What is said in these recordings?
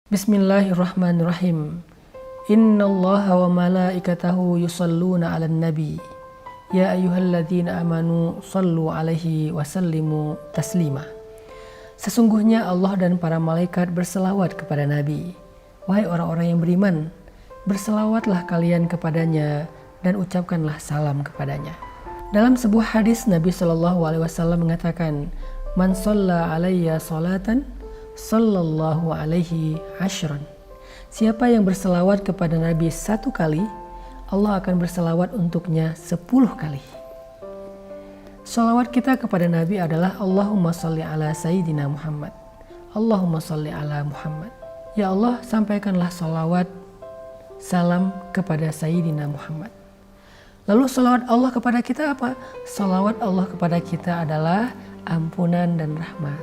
Bismillahirrahmanirrahim. Innallaha wa malaikatahu yusalluna 'alan nabi. Ya ayyuhalladzina amanu sallu 'alaihi wa sallimu taslima. Sesungguhnya Allah dan para malaikat berselawat kepada Nabi. Wahai orang-orang yang beriman, berselawatlah kalian kepadanya dan ucapkanlah salam kepadanya. Dalam sebuah hadis Nabi SAW mengatakan, "Man shalla 'alayya salatan sallallahu alaihi ashran." Siapa yang berselawat kepada Nabi 1 kali, Allah akan berselawat untuknya 10 kali. Salawat kita kepada Nabi adalah Allahumma salli ala Sayyidina Muhammad. Allahumma salli ala Muhammad. Ya Allah, sampaikanlah salawat, salam kepada Sayyidina Muhammad. Lalu salawat Allah kepada kita apa? Salawat Allah kepada kita adalah ampunan dan rahmat.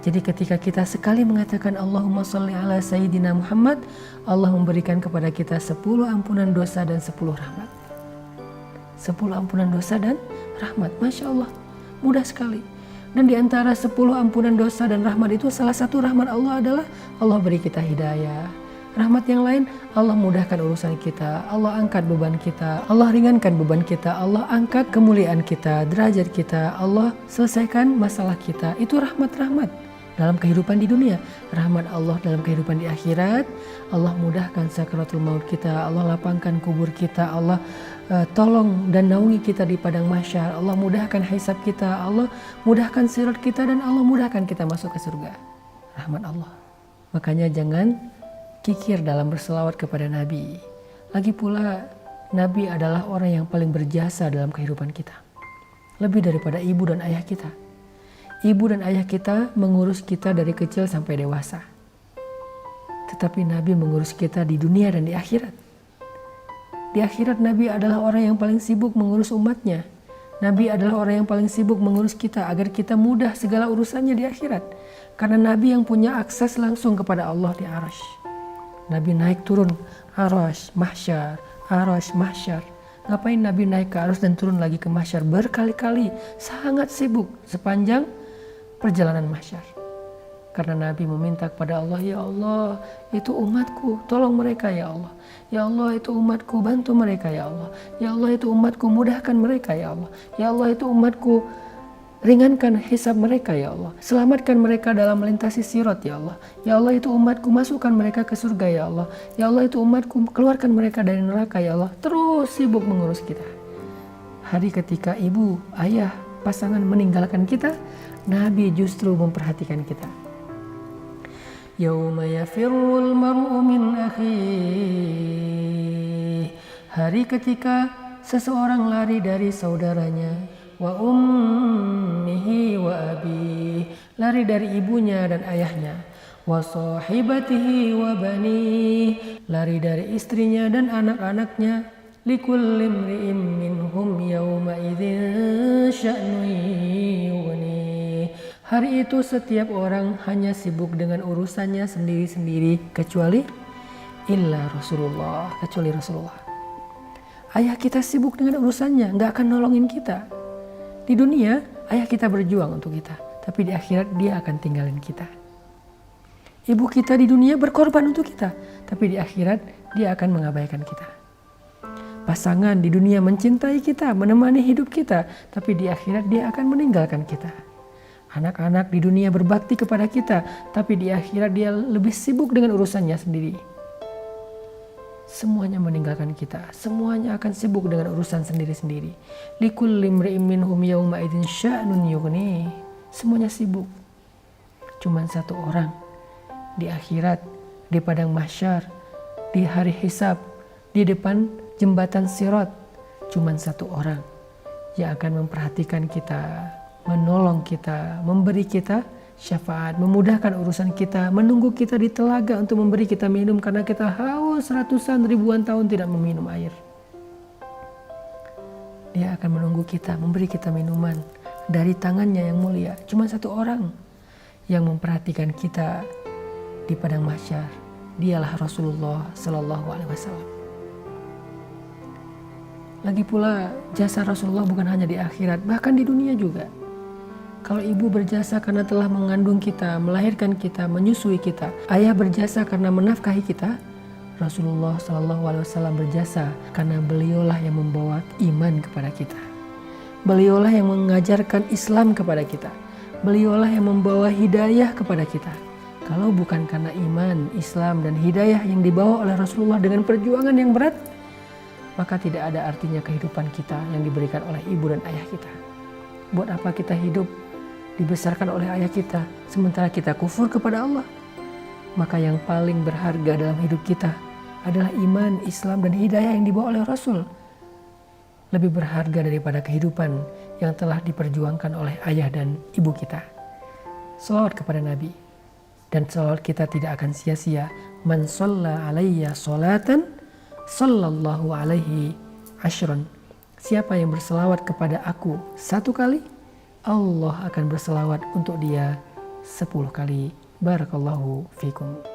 Jadi ketika kita sekali mengatakan Allahumma sholli ala Sayyidina Muhammad, Allah memberikan kepada kita 10 ampunan dosa dan 10 rahmat. 10 ampunan dosa dan rahmat. Masya Allah, mudah sekali. Dan di antara 10 ampunan dosa dan rahmat itu, salah satu rahmat Allah adalah Allah beri kita hidayah. Rahmat yang lain, Allah mudahkan urusan kita, Allah angkat beban kita, Allah ringankan beban kita, Allah angkat kemuliaan kita, derajat kita, Allah selesaikan masalah kita. Itu rahmat-rahmat dalam kehidupan di dunia, rahmat Allah dalam kehidupan di akhirat. Allah mudahkan sakaratul maut kita, Allah lapangkan kubur kita, Allah tolong dan naungi kita di padang mahsyar, Allah mudahkan hisab kita, Allah mudahkan sirat kita, dan Allah mudahkan kita masuk ke surga. Rahmat Allah. Makanya jangan kikir dalam berselawat kepada Nabi. Lagi pula Nabi adalah orang yang paling berjasa dalam kehidupan kita, lebih daripada ibu dan ayah kita. Ibu dan ayah kita mengurus kita dari kecil sampai dewasa. Tetapi Nabi mengurus kita di dunia dan di akhirat. Di akhirat Nabi adalah orang yang paling sibuk mengurus umatnya. Nabi adalah orang yang paling sibuk mengurus kita agar kita mudah segala urusannya di akhirat. Karena Nabi yang punya akses langsung kepada Allah di Arasy. Nabi naik turun Arasy, mahsyar, Arasy, mahsyar. Ngapain Nabi naik ke Arasy dan turun lagi ke mahsyar berkali-kali? Sangat sibuk sepanjang perjalanan mahsyar. Karena Nabi meminta kepada Allah, ya Allah, itu umatku, tolong mereka ya Allah. Ya Allah, itu umatku, bantu mereka ya Allah. Ya Allah, itu umatku, mudahkan mereka ya Allah. Ya Allah, itu umatku, ringankan hisab mereka ya Allah. Selamatkan mereka dalam melintasi sirat ya Allah. Ya Allah, itu umatku, masukkan mereka ke surga ya Allah. Ya Allah, itu umatku, keluarkan mereka dari neraka ya Allah. Terus sibuk mengurus kita. Hari ketika ibu, ayah, pasangan meninggalkan kita, Nabi justru memperhatikan kita. Yauma yafirrul mar'u min akhihi. Hari ketika seseorang lari dari saudaranya, wa ummihi wa abi, lari dari ibunya dan ayahnya, wa sahibatihi wa bani, lari dari istrinya dan anak-anaknya, likulli imri'in minhum yawma idzin sya'nun yughni. Hari itu setiap orang hanya sibuk dengan urusannya sendiri-sendiri kecuali illa Rasulullah, kecuali Rasulullah. Ayah kita sibuk dengan urusannya, nggak akan nolongin kita. Di dunia ayah kita berjuang untuk kita, tapi di akhirat dia akan tinggalin kita. Ibu kita di dunia berkorban untuk kita, tapi di akhirat dia akan mengabaikan kita. Pasangan di dunia mencintai kita, menemani hidup kita, tapi di akhirat dia akan meninggalkan kita. Anak-anak di dunia berbakti kepada kita, tapi di akhirat dia lebih sibuk dengan urusannya sendiri. Semuanya meninggalkan kita, semuanya akan sibuk dengan urusan sendiri-sendiri. Likulli imri'in minhum yawma idzin sya'nun yughni. Semuanya sibuk. Cuman satu orang di akhirat, di padang mahsyar, di hari hisab, di depan jembatan sirat, cuman satu orang yang akan memperhatikan kita, menolong kita, memberi kita syafaat, memudahkan urusan kita, menunggu kita di telaga untuk memberi kita minum karena kita haus ratusan ribuan tahun tidak meminum air. Dia akan menunggu kita, memberi kita minuman dari tangannya yang mulia. Cuma satu orang yang memperhatikan kita di padang mahsyar. Dialah Rasulullah Sallallahu Alaihi Wasallam. Lagi pula jasa Rasulullah bukan hanya di akhirat, bahkan di dunia juga. Kalau ibu berjasa karena telah mengandung kita, melahirkan kita, menyusui kita, ayah berjasa karena menafkahi kita, Rasulullah SAW berjasa karena beliaulah yang membawa iman kepada kita. Beliaulah yang mengajarkan Islam kepada kita. Beliaulah yang membawa hidayah kepada kita. Kalau bukan karena iman, Islam, dan hidayah yang dibawa oleh Rasulullah dengan perjuangan yang berat, maka tidak ada artinya kehidupan kita yang diberikan oleh ibu dan ayah kita. Buat apa kita hidup dibesarkan oleh ayah kita sementara kita kufur kepada Allah? Maka yang paling berharga dalam hidup kita adalah iman, Islam, dan hidayah yang dibawa oleh Rasul. Lebih berharga daripada kehidupan yang telah diperjuangkan oleh ayah dan ibu kita. Shalawat kepada Nabi. Dan shalawat kita tidak akan sia-sia. Man shalla alayya sholatan sallallahu alaihi asyran. Siapa yang berselawat kepada aku 1 kali, Allah akan berselawat untuk dia 10 kali. Barakallahu fikum.